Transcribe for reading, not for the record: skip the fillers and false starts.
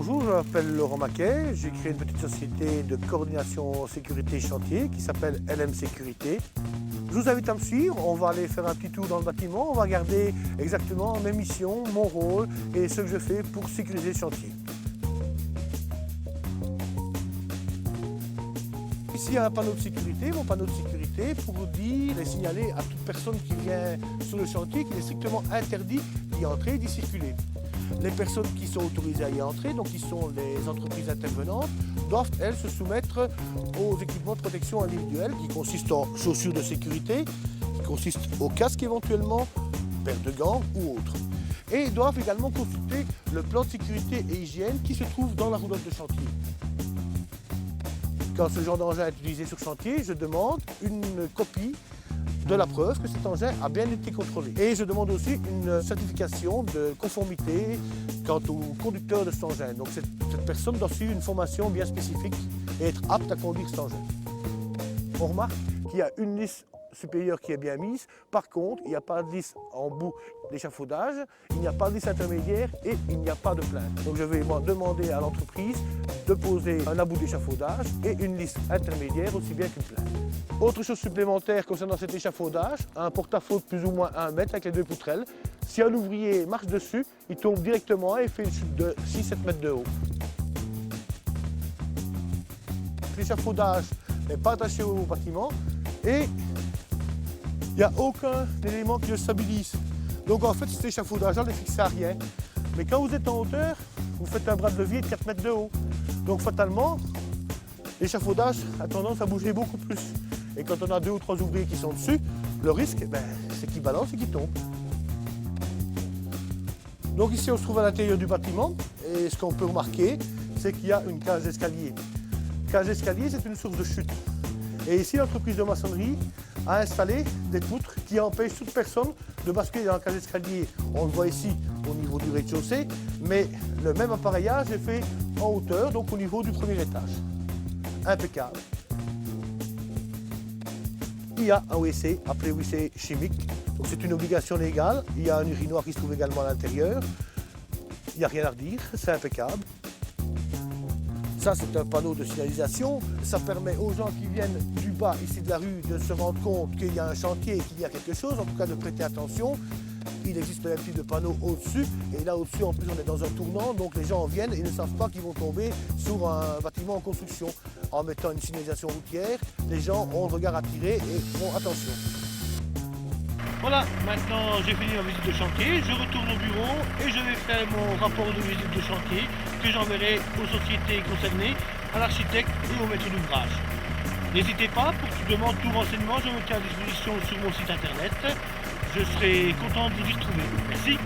Bonjour, je m'appelle Laurent Maquet, j'ai créé une petite société de coordination sécurité chantier qui s'appelle LM Sécurité. Je vous invite à me suivre, on va aller faire un petit tour dans le bâtiment, on va regarder exactement mes missions, mon rôle et ce que je fais pour sécuriser le chantier. Ici, il y a un panneau de sécurité. Mon panneau de sécurité pour vous dire et signaler à toute personne qui vient sur le chantier qu'il est strictement interdit d'y entrer et d'y circuler. Les personnes qui sont autorisées à y entrer, donc qui sont les entreprises intervenantes, doivent, elles, se soumettre aux équipements de protection individuelle qui consistent en chaussures de sécurité, qui consistent au casque éventuellement, paire de gants ou autres. Et doivent également consulter le plan de sécurité et hygiène qui se trouve dans la roulotte de chantier. Quand ce genre d'engin est utilisé sur chantier, je demande une copie de la preuve que cet engin a bien été contrôlé. Et je demande aussi une certification de conformité quant au conducteur de cet engin. Donc cette personne doit suivre une formation bien spécifique et être apte à conduire cet engin. On remarque qu'il y a une lisse supérieure qui est bien mise. Par contre, il n'y a pas de lisse en bout d'échafaudage, il n'y a pas de lisse intermédiaire et il n'y a pas de plainte. Donc je vais demander à l'entreprise de poser un about d'échafaudage et une lisse intermédiaire aussi bien qu'une plainte. Autre chose supplémentaire concernant cet échafaudage, un porte-à-faux de plus ou moins 1 mètre avec les deux poutrelles. Si un ouvrier marche dessus, il tombe directement et fait une chute de 6-7 mètres de haut. L'échafaudage n'est pas attaché au bâtiment et il n'y a aucun élément qui le stabilise. Donc en fait, cet échafaudage-là n'est fixé à rien. Mais quand vous êtes en hauteur, vous faites un bras de levier de 4 mètres de haut. Donc fatalement, l'échafaudage a tendance à bouger beaucoup plus. Et quand on a 2 ou 3 ouvriers qui sont dessus, le risque, c'est qu'ils balancent et qu'ils tombent. Donc ici, on se trouve à l'intérieur du bâtiment. Et ce qu'on peut remarquer, c'est qu'il y a une cage d'escalier. Cage d'escalier, c'est une source de chute. Et ici, l'entreprise de maçonnerie a installé des poutres qui empêchent toute personne de basculer dans la cage d'escalier. On le voit ici au niveau du rez-de-chaussée, mais le même appareillage est fait en hauteur, donc au niveau du premier étage. Impeccable. Il y a un WC appelé WC chimique, donc c'est une obligation légale. Il y a un urinoir qui se trouve également à l'intérieur. Il n'y a rien à redire, c'est impeccable. Ça, c'est un panneau de signalisation. Ça permet aux gens qui viennent du bas, ici de la rue, de se rendre compte qu'il y a un chantier et qu'il y a quelque chose, en tout cas de prêter attention. Il existe un type de panneau au-dessus, et là au-dessus, en plus, on est dans un tournant, donc les gens viennent et ne savent pas qu'ils vont tomber sur un bâtiment en construction. En mettant une signalisation routière, les gens ont le regard attiré et font attention. Voilà, maintenant j'ai fini ma visite de chantier, je retourne au bureau et je vais faire mon rapport de visite de chantier que j'enverrai aux sociétés concernées, à l'architecte et au maître d'ouvrage. N'hésitez pas, pour toute demande, tout renseignement, je me tiens à disposition sur mon site internet. Je serai content de vous y retrouver. Merci.